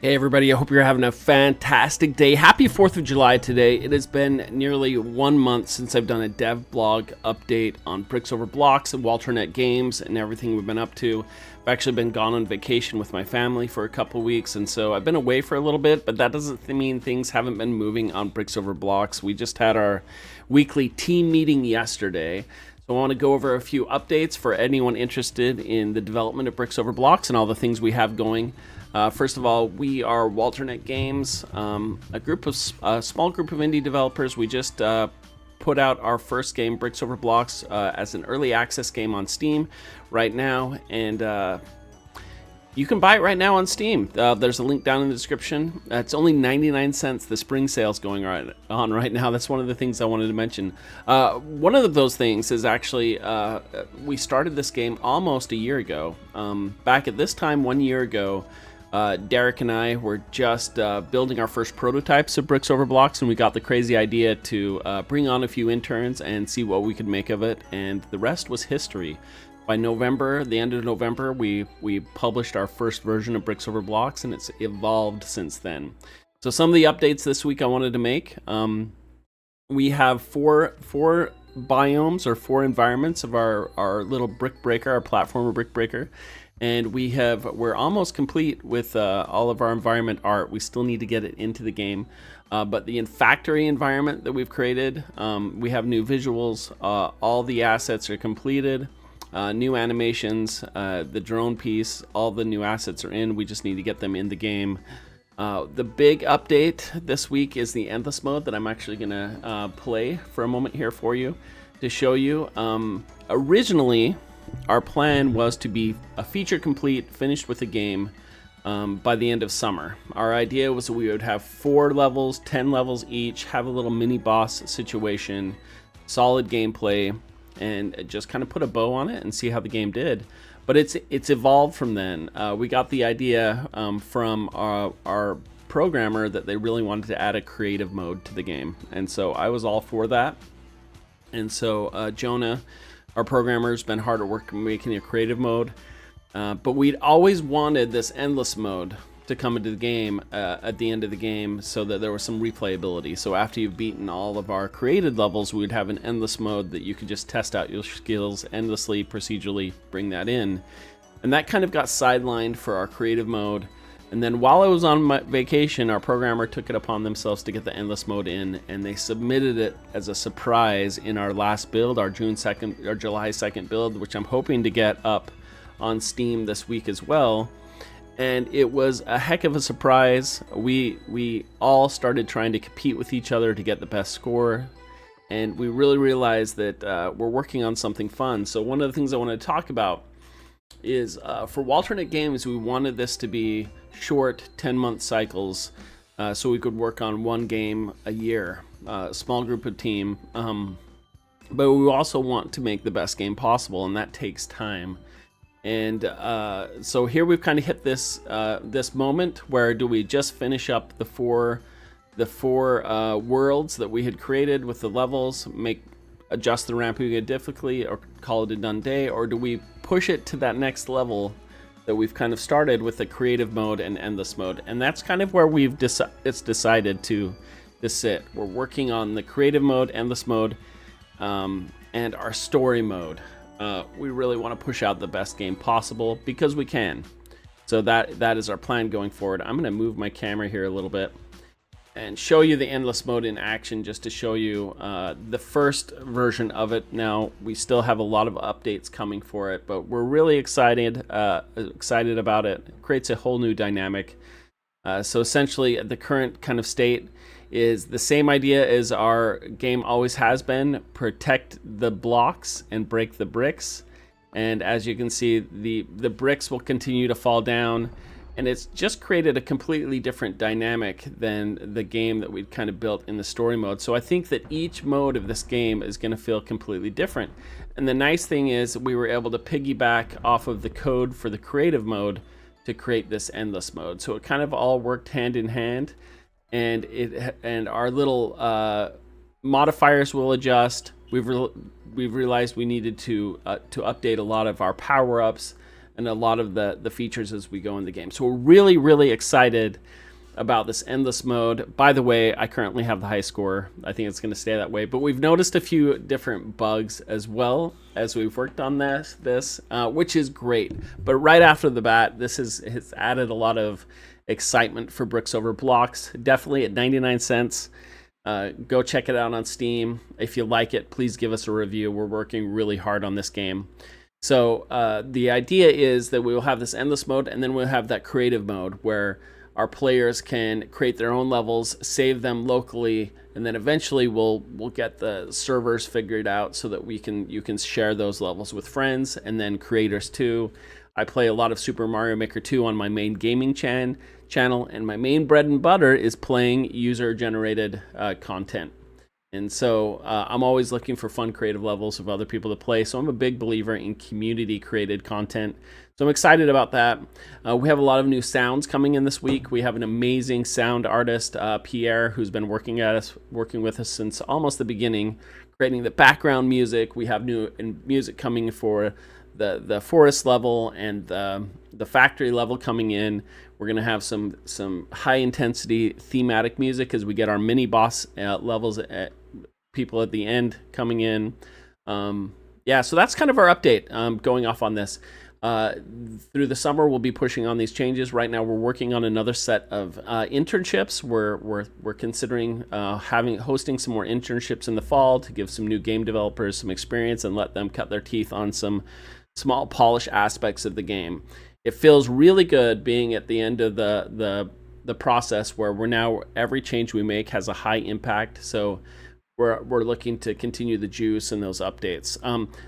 Hey everybody, I hope you're having a fantastic day. Happy 4th of July today. It has been nearly 1 month since I've done a devlog update on Bricks Over Blocks and Walternet Games and everything we've been up to. I've actually been gone on vacation with my family for a couple weeks, and so I've been away for a little bit, but that doesn't mean things haven't been moving on Bricks Over Blocks. We just had our weekly team meeting yesterday. So I want to go over a few updates for anyone interested in the development of Bricks Over Blocks and all the things we have going. First of all, we are Walternet Games, a small group of indie developers. We just put out our first game, Bricks Over Blocks, as an early access game on Steam right now, and you can buy it right now on Steam. There's a link down in the description. It's only 99 cents. The spring sale's going on right now. That's one of the things I wanted to mention. One of those things is actually we started this game almost a year ago. Back at this time 1 year ago, Derek and I were just building our first prototypes of Bricks Over Blocks, and we got the crazy idea to bring on a few interns and see what we could make of it, and the rest was history. By November, the end of November, we published our first version of Bricks Over Blocks, and it's evolved since then. So some of the updates this week I wanted to make. We have four biomes or four environments of our little brick breaker, our platformer brick breaker. And we're almost complete with all of our environment art. We still need to get it into the game. But the factory environment that we've created, we have new visuals. All the assets are completed. New animations, the drone piece, all the new assets are in. We just need to get them in the game. The big update this week is the endless mode that I'm actually going to play for a moment here for you to show you. Originally, our plan was to be a feature complete, finished with the game by the end of summer. Our idea was that we would have 4 levels, 10 levels each, have a little mini boss situation, solid gameplay, and just kind of put a bow on it and see how the game did. But it's evolved from then. We got the idea from our programmer that they really wanted to add a creative mode to the game, and so I was all for that. And so Jonah, our programmer, has been hard at work making a creative mode, but we'd always wanted this endless mode to come into the game at the end of the game so that there was some replayability. So after you've beaten all of our created levels, we would have an endless mode that you could just test out your skills endlessly, procedurally, bring that in. And that kind of got sidelined for our creative mode. And then while I was on my vacation, our programmer took it upon themselves to get the endless mode in, and they submitted it as a surprise in our last build, our July 2nd build, which I'm hoping to get up on Steam this week as well. And it was a heck of a surprise. We all started trying to compete with each other to get the best score, and we really realized that we're working on something fun. So one of the things I want to talk about is for Walternet Games, we wanted this to be short 10-month cycles so we could work on one game a year, small group of team. But we also want to make the best game possible, and that takes time. And so here we've kind of hit this moment where do we just finish up the four worlds that we had created with the levels, adjust the ramping difficulty, or call it a done day, or do we push it to that next level that we've kind of started with the creative mode and endless mode? And that's kind of where it's decided to sit. We're working on the creative mode, endless mode, and our story mode. We really want to push out the best game possible because we can. So that is our plan going forward. I'm going to move my camera here a little bit and show you the endless mode in action, just to show you the first version of it. Now, we still have a lot of updates coming for it, but we're really excited about it. It creates a whole new dynamic. So essentially, the current kind of state is the same idea as our game always has been: protect the blocks and break the bricks. And as you can see, the bricks will continue to fall down, and it's just created a completely different dynamic than the game that we'd kind of built in the story mode. So I think that each mode of this game is going to feel completely different. And the nice thing is we were able to piggyback off of the code for the creative mode to create this endless mode. So it kind of all worked hand in hand. And our little modifiers will adjust. We've realized we needed to update a lot of our power-ups and a lot of the features as we go in the game. So we're really, really excited about this endless mode. By the way, I currently have the high score. I think it's going to stay that way, but we've noticed a few different bugs as well as we've worked on this, which is great. But right after the bat, this has added a lot of excitement for Bricks Over Blocks. Definitely at 99 cents. Go check it out on Steam. If you like it, please give us a review. We're working really hard on this game. So the idea is that we will have this endless mode, and then we'll have that creative mode where our players can create their own levels, save them locally, and then eventually we'll get the servers figured out so that you can share those levels with friends and then creators too. I play a lot of Super Mario Maker 2 on my main gaming channel, and my main bread and butter is playing user-generated content. And so I'm always looking for fun creative levels of other people to play. So I'm a big believer in community-created content. So I'm excited about that. We have a lot of new sounds coming in this week. We have an amazing sound artist, Pierre, who's been working with us since almost the beginning, creating the background music. We have new music coming for the forest level and the factory level coming in. We're going to have some high-intensity thematic music as we get our mini-boss levels, people at the end coming in. Yeah, so that's kind of our update going off on this. Through the summer, we'll be pushing on these changes. Right now, we're working on another set of internships. We're considering hosting some more internships in the fall to give some new game developers some experience and let them cut their teeth on some small polish aspects of the game. It feels really good being at the end of the process where we're now, every change we make has a high impact. So we're looking to continue the juice and those updates.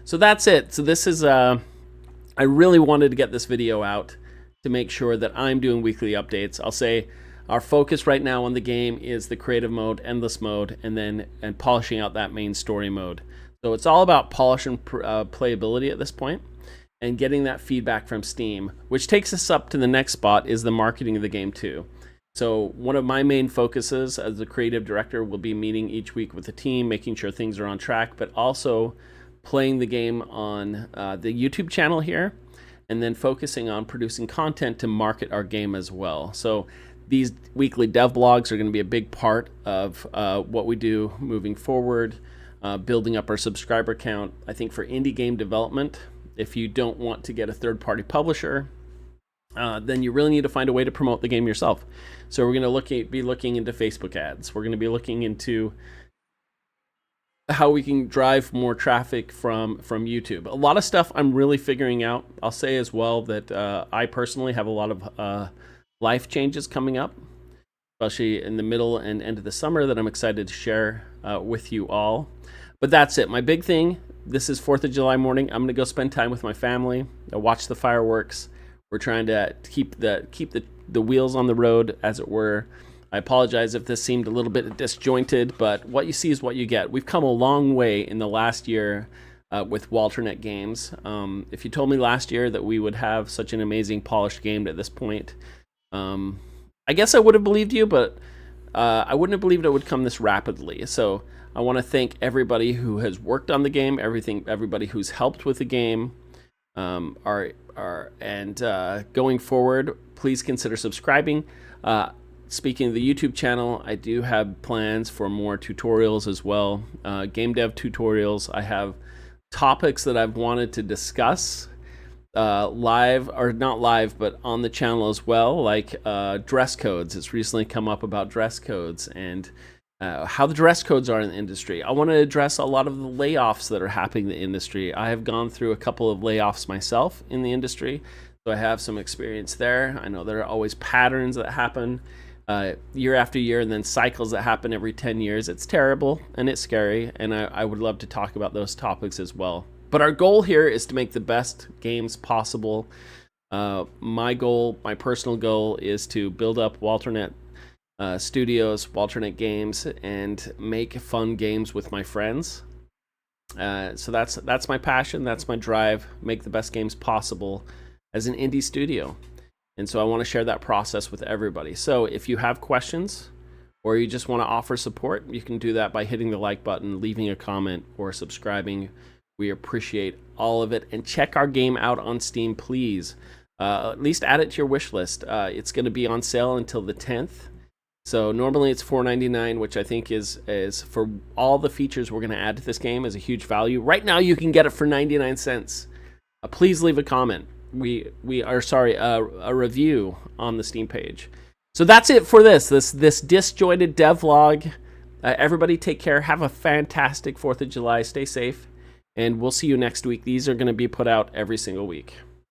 So that's it. So this is I really wanted to get this video out to make sure that I'm doing weekly updates. I'll say our focus right now on the game is the creative mode, endless mode, and polishing out that main story mode. So it's all about polish and playability at this point, and getting that feedback from Steam, which takes us up to the next spot, is the marketing of the game too. So one of my main focuses as the creative director will be meeting each week with the team, making sure things are on track, but also playing the game on the YouTube channel here, and then focusing on producing content to market our game as well. So these weekly devlogs are going to be a big part of what we do moving forward, building up our subscriber count. I think for indie game development, if you don't want to get a third-party publisher, then you really need to find a way to promote the game yourself. So we're going to be looking into Facebook ads. We're going to be looking into how we can drive more traffic from YouTube. A lot of stuff I'm really figuring out. I'll say as well that I personally have a lot of life changes coming up, especially in the middle and end of the summer, that I'm excited to share with you all. But that's it. My big thing, this is 4th of July morning. I'm going to go spend time with my family. I'll watch the fireworks. We're trying to keep the wheels on the road, as it were. I apologize if this seemed a little bit disjointed, but what you see is what you get. We've come a long way in the last year with Walternet Games. If you told me last year that we would have such an amazing polished game at this point, I guess I would have believed you, but I wouldn't have believed it would come this rapidly. So I want to thank everybody who has worked on the game, everybody who's helped with the game. Going forward, please consider subscribing. Speaking of the YouTube channel, I do have plans for more tutorials as well, game dev tutorials. I have topics that I've wanted to discuss live, or not live, but on the channel as well, like dress codes. It's recently come up about dress codes and how the dress codes are in the industry. I want to address a lot of the layoffs that are happening in the industry. I have gone through a couple of layoffs myself in the industry, so I have some experience there. I know there are always patterns that happen year after year, and then cycles that happen every 10 years. It's terrible and it's scary, and I would love to talk about those topics as well. But our goal here is to make the best games possible. My personal goal, is to build up Walternet Studios, Walternet Games, and make fun games with my friends. So that's my passion, that's my drive, make the best games possible as an indie studio. And so I want to share that process with everybody. So if you have questions or you just want to offer support, you can do that by hitting the like button, leaving a comment, or subscribing. We appreciate all of it. And check our game out on Steam, please. At least add it to your wish list. It's going to be on sale until the 10th. So normally it's $4.99, which I think is for all the features we're going to add to this game is a huge value. Right now you can get it for 99 cents. Please leave a comment. A review on the Steam page. So that's it for this disjointed devlog. Everybody take care. Have a fantastic 4th of July. Stay safe. And we'll see you next week. These are going to be put out every single week.